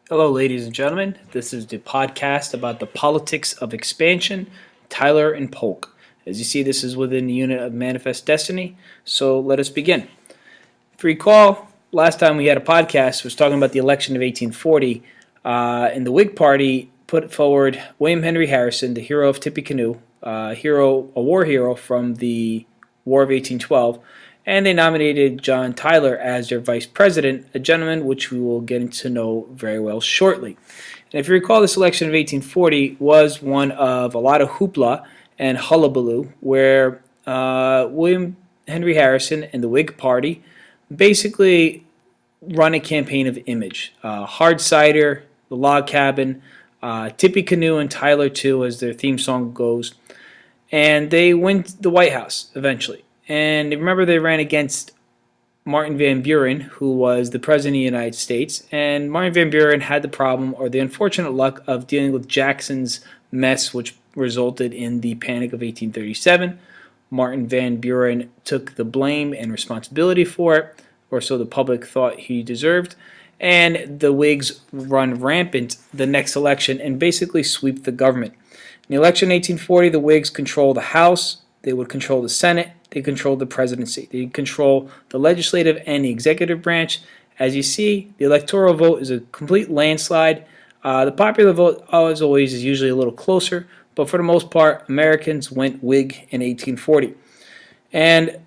Hello, ladies and gentlemen. This is the podcast about the politics of expansion, Tyler and Polk. As you see, this is within the unit of Manifest Destiny, so let us begin. If you recall, last time we had a podcast was talking about the election of 1840, and the Whig Party put forward William Henry Harrison, the hero of Tippecanoe, a war hero from the War of 1812, and they nominated John Tyler as their vice president, a gentleman which we will get to know very well shortly. And if you recall, this election of 1840 was one of a lot of hoopla and hullabaloo, where William Henry Harrison and the Whig Party basically run a campaign of image. Hard cider, the log cabin, Tippecanoe and Tyler too, as their theme song goes, and they win the White House eventually. And remember, they ran against Martin Van Buren, who was the President of the United States. And Martin Van Buren had the problem or the unfortunate luck of dealing with Jackson's mess, which resulted in the Panic of 1837. Martin Van Buren took the blame and responsibility for it, or so the public thought he deserved. And the Whigs run rampant the next election and basically sweep the government. In the election in 1840, the Whigs control the House, they would control the Senate, they control the presidency. They control the legislative and the executive branch. As you see, the electoral vote is a complete landslide. The popular vote, as always, is usually a little closer, but for the most part, Americans went Whig in 1840. And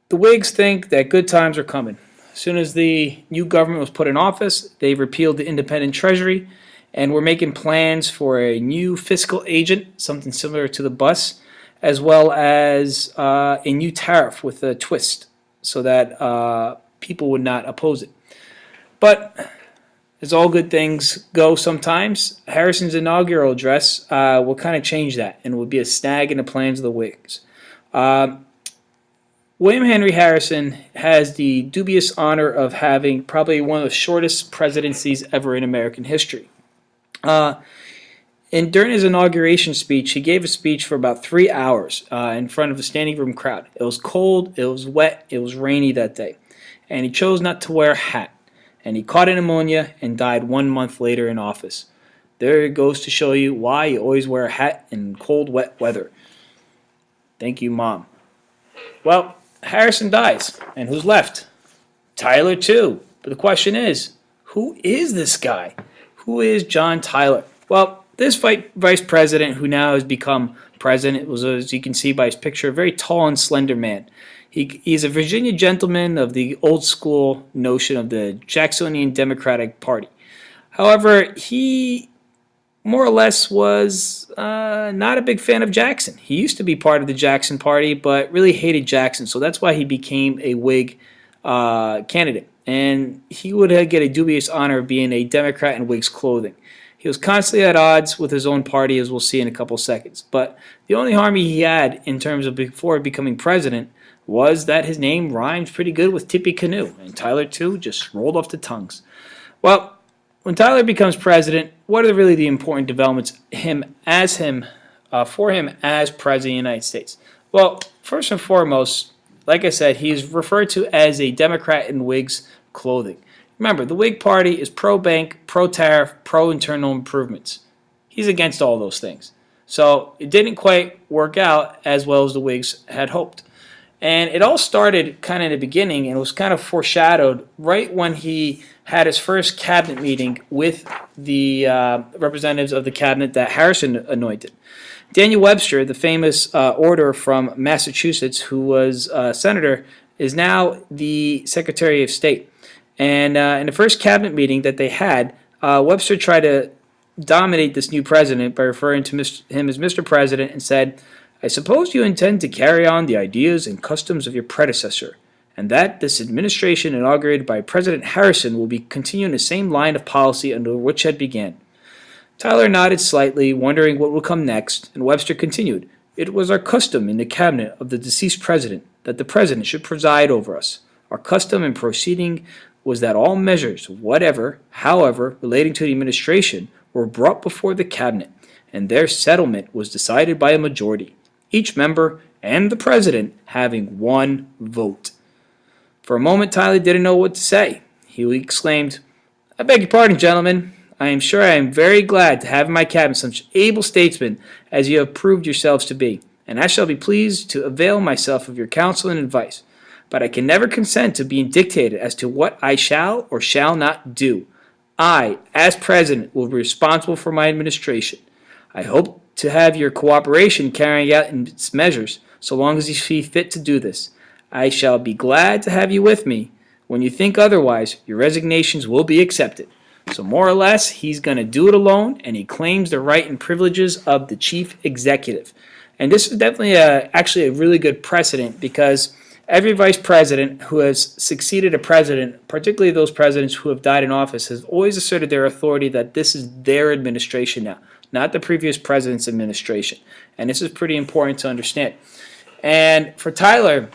the Whigs think that good times are coming. As soon as the new government was put in office, they repealed the independent treasury, and were making plans for a new fiscal agent, something similar to the bus, as well as a new tariff with a twist so that people would not oppose it. But as all good things go sometimes, Harrison's inaugural address will kind of change that and would be a snag in the plans of the Whigs. William Henry Harrison has the dubious honor of having probably one of the shortest presidencies ever in American history. And during his inauguration speech, he gave a speech for about 3 hours in front of a standing room crowd. It was cold, it was wet, it was rainy that day. And he chose not to wear a hat. And he caught pneumonia and died 1 month later in office. There it goes to show you why you always wear a hat in cold, wet weather. Thank you, Mom. Well, Harrison dies. And who's left? Tyler, too. But the question is, who is this guy? Who is John Tyler? Well, this vice president, who now has become president, was, as you can see by his picture, a very tall and slender man. He's a Virginia gentleman of the old school notion of the Jacksonian Democratic Party. However, he more or less was not a big fan of Jackson. He used to be part of the Jackson Party, but really hated Jackson, so that's why he became a Whig candidate. And he would get a dubious honor of being a Democrat in Whig's clothing. He was constantly at odds with his own party, as we'll see in a couple seconds. But the only harm he had in terms of before becoming president was that his name rhymed pretty good with Tippecanoe, and Tyler too just rolled off the tongues. Well, when Tyler becomes president, what are really the important developments for him as president of the United States? Well, first and foremost, like I said, he's referred to as a Democrat in Whig's clothing. Remember, the Whig Party is pro-bank, pro-tariff, pro-internal improvements. He's against all those things. So it didn't quite work out as well as the Whigs had hoped. And it all started kind of in the beginning, and it was kind of foreshadowed right when he had his first cabinet meeting with the representatives of the cabinet that Harrison anointed. Daniel Webster, the famous orator from Massachusetts, who was a senator, is now the Secretary of State. And in the first cabinet meeting that they had, Webster tried to dominate this new president by referring to him as Mr. President and said, "I suppose you intend to carry on the ideas and customs of your predecessor, and that this administration inaugurated by President Harrison will be continuing the same line of policy under which it began." Tyler nodded slightly, wondering what would come next, and Webster continued, "It was our custom in the cabinet of the deceased president that the president should preside over us. Our custom and proceeding was that all measures, whatever, however, relating to the administration, were brought before the cabinet, and their settlement was decided by a majority, each member and the president having one vote." For a moment, Tyler didn't know what to say. He exclaimed, "I beg your pardon, gentlemen. I am sure I am very glad to have in my cabinet such able statesmen as you have proved yourselves to be, and I shall be pleased to avail myself of your counsel and advice. But I can never consent to being dictated as to what I shall or shall not do. I, as president, will be responsible for my administration. I hope to have your cooperation carrying out its measures, so long as you see fit to do this. I shall be glad to have you with me. When you think otherwise, your resignations will be accepted. So more or less, he's going to do it alone, and he claims the right and privileges of the chief executive. And this is definitely actually a really good precedent, because every vice president who has succeeded a president, particularly those presidents who have died in office, has always asserted their authority that this is their administration now, not the previous president's administration. And this is pretty important to understand. And for Tyler,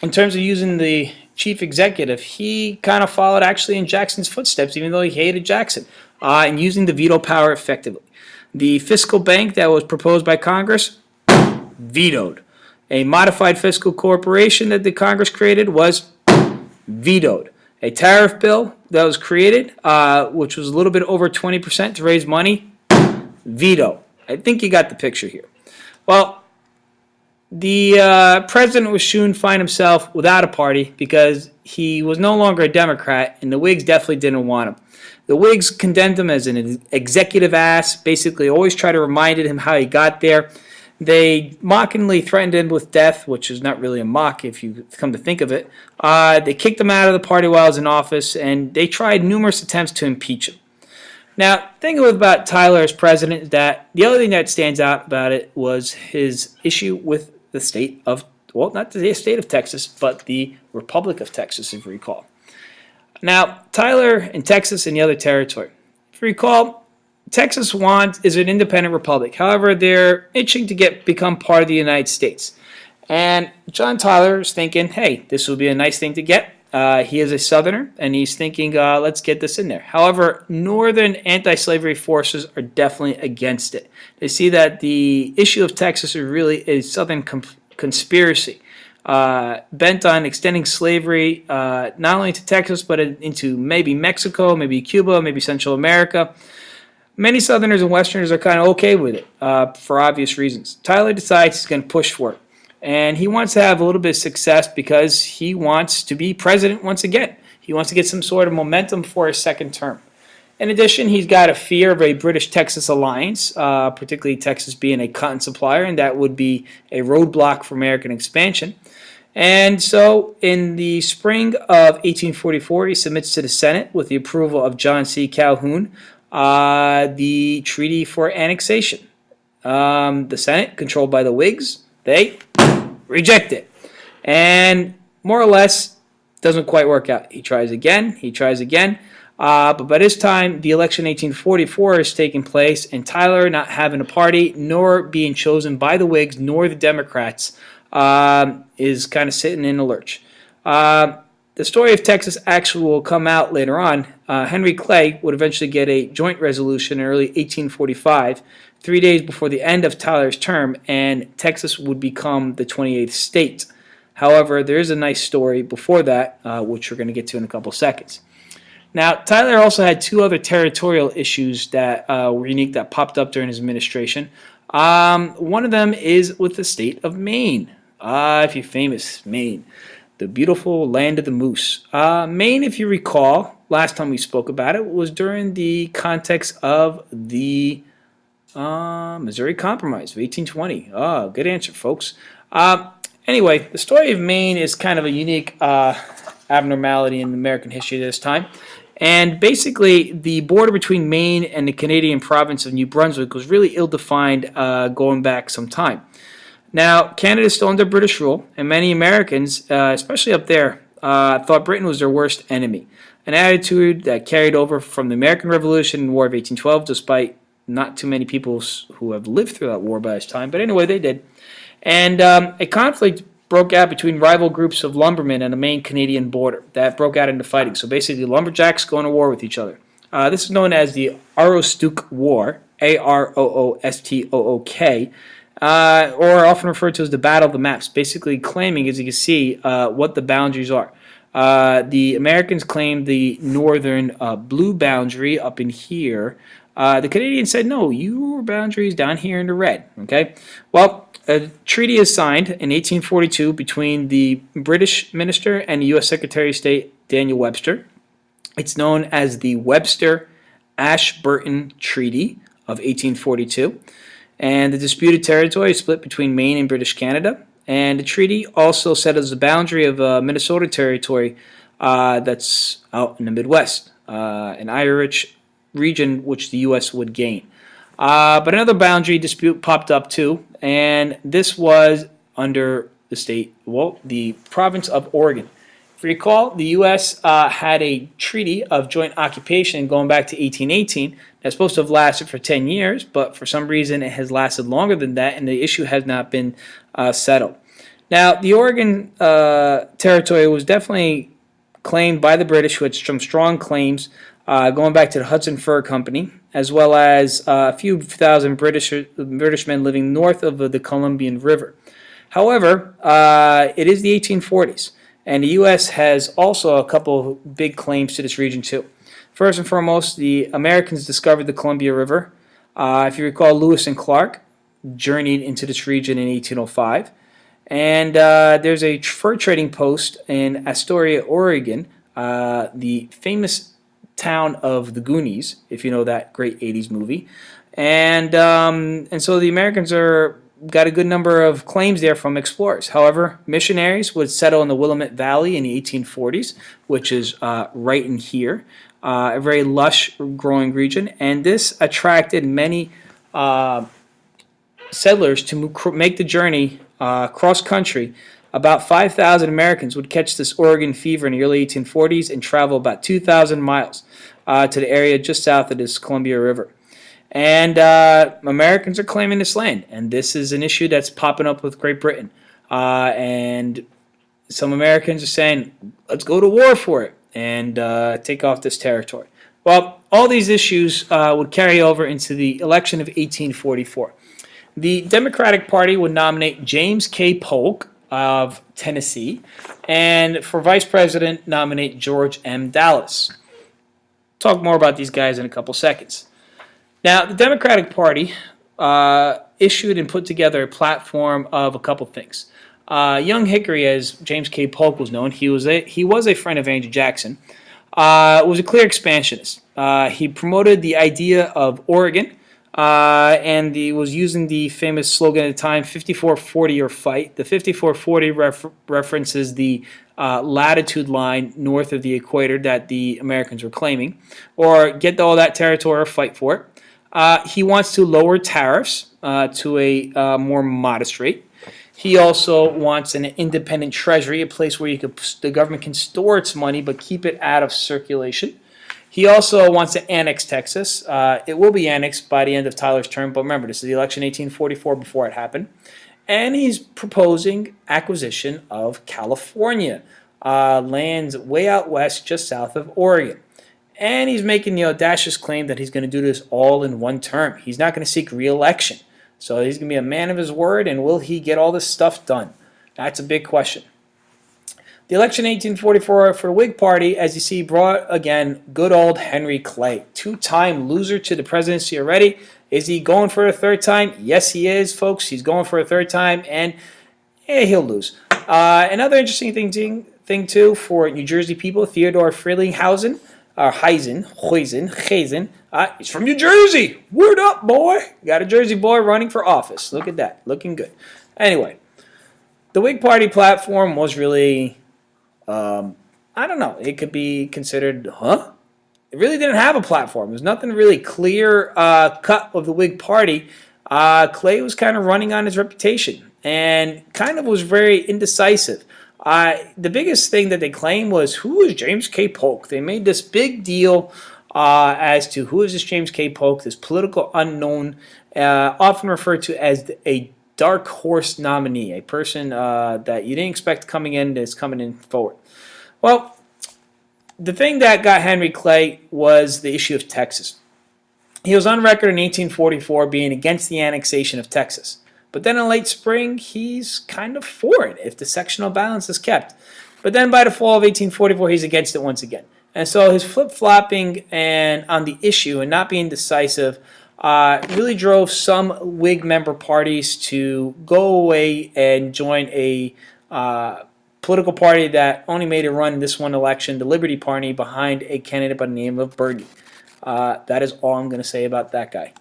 in terms of using the chief executive, he kind of followed actually in Jackson's footsteps, even though he hated Jackson, and using the veto power effectively. The fiscal bank that was proposed by Congress, vetoed. A modified fiscal corporation that the Congress created was vetoed. A tariff bill that was created, which was a little bit over 20% to raise money, veto. I think you got the picture here. Well, the president would soon find himself without a party because he was no longer a Democrat, and the Whigs definitely didn't want him. The Whigs condemned him as an executive ass, basically always tried to remind him how he got there. They mockingly threatened him with death, which is not really a mock if you come to think of it. They kicked him out of the party while he was in office, and they tried numerous attempts to impeach him. Now, the thing about Tyler as president is that the other thing that stands out about it was his issue with the state of, well, not the state of Texas, but the Republic of Texas, if you recall. Now, Tyler and Texas and the other territory. If you recall, Texas is an independent republic. However, they're itching to become part of the United States. And John Tyler is thinking, hey, this will be a nice thing to get. He is a Southerner, and he's thinking, let's get this in there. However, Northern anti-slavery forces are definitely against it. They see that the issue of Texas is really a Southern conspiracy, bent on extending slavery not only to Texas, but into maybe Mexico, maybe Cuba, maybe Central America. Many Southerners and Westerners are kind of okay with it for obvious reasons. Tyler decides he's going to push for it. And he wants to have a little bit of success because he wants to be president once again. He wants to get some sort of momentum for his second term. In addition, he's got a fear of a British-Texas alliance, particularly Texas being a cotton supplier, and that would be a roadblock for American expansion. And so in the spring of 1844, he submits to the Senate with the approval of John C. Calhoun the Treaty for Annexation. The Senate, controlled by the Whigs, they reject it. And more or less, doesn't quite work out. He tries again. But by this time, the election in 1844 is taking place, and Tyler, not having a party, nor being chosen by the Whigs, nor the Democrats, is kind of sitting in a lurch. The story of Texas actually will come out later on. Henry Clay would eventually get a joint resolution in early 1845, 3 days before the end of Tyler's term, and Texas would become the 28th state. However, there is a nice story before that, which we're going to get to in a couple seconds. Now, Tyler also had two other territorial issues that were unique that popped up during his administration. One of them is with the state of Maine. If you're famous, Maine. The beautiful land of the moose. Maine, if you recall, last time we spoke about it, was during the context of the Missouri Compromise of 1820. Oh, good answer, folks. Anyway, the story of Maine is kind of a unique abnormality in American history at this time. And basically, the border between Maine and the Canadian province of New Brunswick was really ill-defined going back some time. Now, Canada is still under British rule, and many Americans, especially up there, thought Britain was their worst enemy. An attitude that carried over from the American Revolution and War of 1812, despite not too many people who have lived through that war by this time. But anyway, they did. And a conflict broke out between rival groups of lumbermen on the main Canadian border that broke out into fighting. So basically, lumberjacks going to war with each other. This is known as the Aroostook War, Arostook, or often referred to as the Battle of the Maps, basically claiming, as you can see, what the boundaries are. The Americans claimed the northern blue boundary up in here. The Canadians said, no, your boundary is down here in the red. Okay. Well, a treaty is signed in 1842 between the British minister and the U.S. Secretary of State Daniel Webster. It's known as the Webster-Ashburton Treaty of 1842. And the disputed territory is split between Maine and British Canada. And the treaty also settles the boundary of Minnesota Territory that's out in the Midwest, an Irish region which the U.S. would gain. But another boundary dispute popped up too, and this was under the province of Oregon. If you recall, the U.S. Had a treaty of joint occupation going back to 1818 that's supposed to have lasted for 10 years, but for some reason it has lasted longer than that, and the issue has not been settled. Now, the Oregon territory was definitely claimed by the British, who had some strong claims going back to the Hudson Fur Company, as well as a few thousand British men living north of the Columbian River. However, it is the 1840s. And the U.S. has also a couple of big claims to this region too. First and foremost, the Americans discovered the Columbia River. If you recall, Lewis and Clark journeyed into this region in 1805. And there's a fur trading post in Astoria, Oregon, the famous town of the Goonies, if you know that great 80s movie. And so the Americans got a good number of claims there from explorers. However, missionaries would settle in the Willamette Valley in the 1840s, which is right in here, a very lush growing region, and this attracted many settlers to make the journey cross country. About 5,000 Americans would catch this Oregon fever in the early 1840s and travel about 2,000 miles to the area just south of this Columbia River. And Americans are claiming this land, and this is an issue that's popping up with Great Britain. And some Americans are saying, let's go to war for it and take off this territory. Well, all these issues would carry over into the election of 1844. The Democratic Party would nominate James K. Polk of Tennessee, and for vice president, nominate George M. Dallas. Talk more about these guys in a couple seconds. Now, the Democratic Party issued and put together a platform of a couple things. Young Hickory, as James K. Polk was known, he was a friend of Andrew Jackson, was a clear expansionist. He promoted the idea of Oregon, and he was using the famous slogan at the time, 54-40 or fight. The 5440 references the latitude line north of the equator that the Americans were claiming, or get all that territory or fight for it. He wants to lower tariffs to a more modest rate. He also wants an independent treasury, a place where the government can store its money but keep it out of circulation. He also wants to annex Texas. It will be annexed by the end of Tyler's term, but remember, this is the election 1844 before it happened. And he's proposing acquisition of California, lands way out west just south of Oregon. And he's making the audacious claim that he's going to do this all in one term. He's not going to seek re-election. So he's going to be a man of his word, and will he get all this stuff done? That's a big question. The election in 1844 for the Whig Party, as you see, brought, again, good old Henry Clay. Two-time loser to the presidency already. Is he going for a third time? Yes, he is, folks. He's going for a third time, and he'll lose. Another interesting thing, too, for New Jersey people, Theodore Frelinghuysen, Heisen. He's from New Jersey. Word up, boy. Got a Jersey boy running for office. Look at that. Looking good. Anyway, the Whig Party platform was really, I don't know. It could be considered, It really didn't have a platform. There's nothing really clear cut of the Whig Party. Clay was kind of running on his reputation and kind of was very indecisive. The biggest thing that they claimed was, who is James K. Polk? They made this big deal as to who is this James K. Polk, this political unknown, often referred to as a dark horse nominee, a person that you didn't expect coming in that's coming in forward. Well, the thing that got Henry Clay was the issue of Texas. He was on record in 1844 being against the annexation of Texas. But then in late spring, he's kind of for it if the sectional balance is kept. But then by the fall of 1844, he's against it once again. And so his flip-flopping and on the issue and not being decisive really drove some Whig member parties to go away and join a political party that only made a run in this one election, the Liberty Party, behind a candidate by the name of Bernie. That is all I'm going to say about that guy.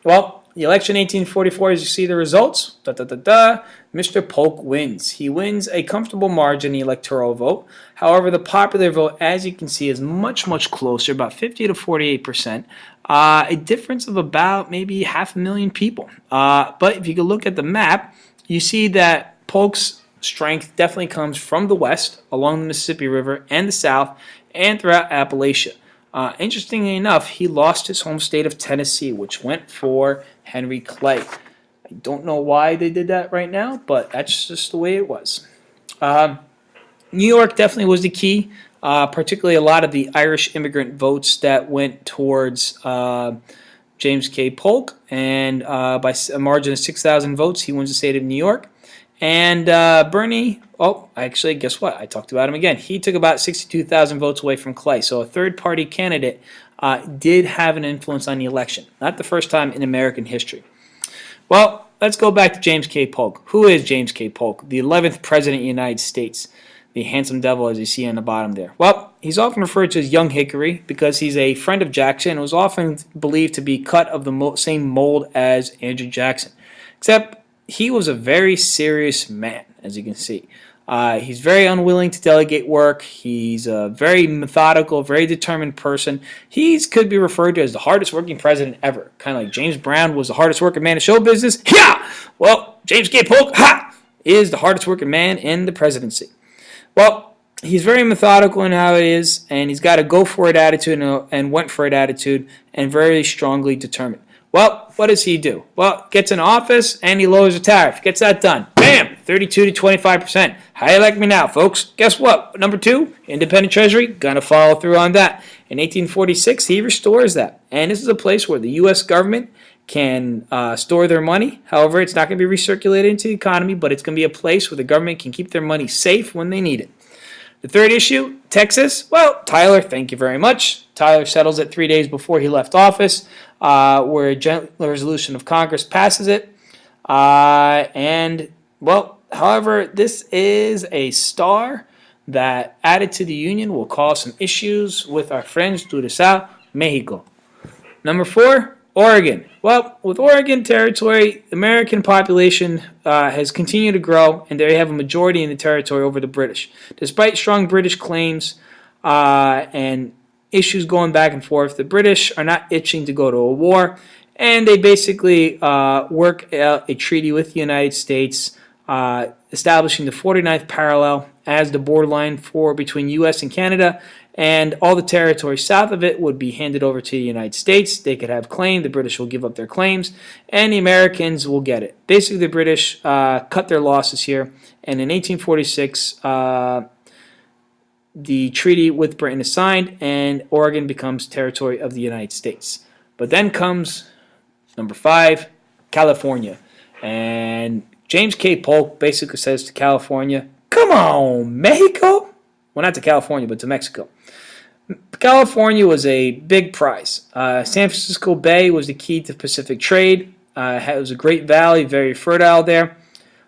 Well, the election 1844, as you see the results, Mr. Polk wins. He wins a comfortable margin in the electoral vote. However, the popular vote, as you can see, is much, much closer, about 50 to 48%. A difference of about maybe 500,000 people. But if you can look at the map, you see that Polk's strength definitely comes from the west, along the Mississippi River, and the south, and throughout Appalachia. Interestingly enough, he lost his home state of Tennessee, which went for Henry Clay. I don't know why they did that right now, but that's just the way it was. New York definitely was the key, particularly a lot of the Irish immigrant votes that went towards James K. Polk, and by a margin of 6,000 votes, he wins the state of New York. And Bernie, actually, guess what? I talked about him again. He took about 62,000 votes away from Clay. So a third-party candidate did have an influence on the election. Not the first time in American history. Well, let's go back to James K. Polk. Who is James K. Polk? The 11th President of the United States. The handsome devil, as you see on the bottom there. Well, he's often referred to as Young Hickory because he's a friend of Jackson and was often believed to be cut of the same mold as Andrew Jackson. Except he was a very serious man, as you can see. He's very unwilling to delegate work. He's a very methodical, very determined person. He could be referred to as the hardest working president ever. Kind of like James Brown was the hardest working man in show business. Yeah! Well, James K. Polk, is the hardest working man in the presidency. Well, he's very methodical in how it is, and he's got a go-for-it attitude and went-for-it attitude, and very strongly determined. Well, what does he do? Well, gets in office, and he lowers the tariff. Gets that done. Bam! 32 to 25%. How you like me now, folks? Guess what? Number 2, independent treasury. Gonna follow through on that. In 1846, he restores that. And this is a place where the U.S. government can store their money. However, it's not going to be recirculated into the economy, but it's going to be a place where the government can keep their money safe when they need it. The third issue, Texas. Well, Tyler, thank you very much. Tyler settles it 3 days before he left office, where a joint resolution of Congress passes it. However, this is a star that, added to the Union, will cause some issues with our friends to the south, Mexico. Number 4, Oregon. Well, with Oregon Territory, the American population has continued to grow, and they have a majority in the territory over the British. Despite strong British claims and issues going back and forth, the British are not itching to go to a war, and they basically work out a treaty with the United States, establishing the 49th parallel as the borderline between U.S. and Canada, and all the territory south of it would be handed over to the United States. They could have claim. The British will give up their claims, and the Americans will get it. Basically, the British cut their losses here, and in 1846, the treaty with Britain is signed, and Oregon becomes territory of the United States. But then comes number 5, California. And James K. Polk basically says to California, come on, Mexico. Well, not to California, but to Mexico. California was a big prize. San Francisco Bay was the key to Pacific trade. It was a great valley, very fertile there.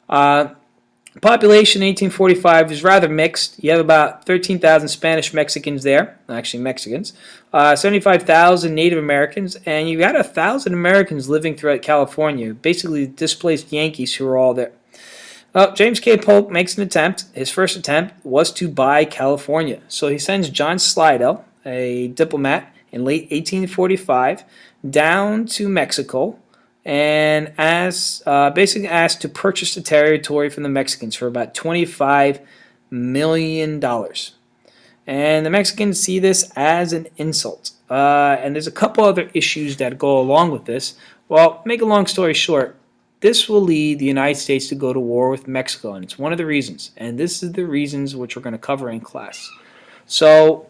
Population in 1845 is rather mixed. You have about 13,000 Spanish Mexicans there, actually Mexicans, 75,000 Native Americans, and you got 1,000 Americans living throughout California, basically displaced Yankees who were all there. Well, James K. Polk makes an attempt. His first attempt was to buy California. So he sends John Slidell, a diplomat, in late 1845 down to Mexico and basically asked to purchase the territory from the Mexicans for about $25 million. And the Mexicans see this as an insult. And there's a couple other issues that go along with this. Well, make a long story short, this will lead the United States to go to war with Mexico, and it's one of the reasons. And this is the reasons which we're going to cover in class. So,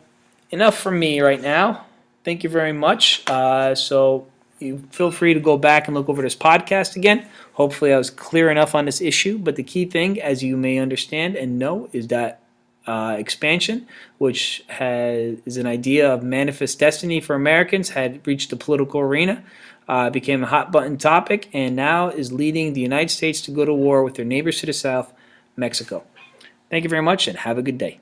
enough from me right now. Thank you very much. So, you feel free to go back and look over this podcast again. Hopefully I was clear enough on this issue, but the key thing, as you may understand and know, is that expansion, which is an idea of manifest destiny for Americans, had reached the political arena, became a hot button topic, and now is leading the United States to go to war with their neighbors to the south, Mexico. Thank you very much, and have a good day.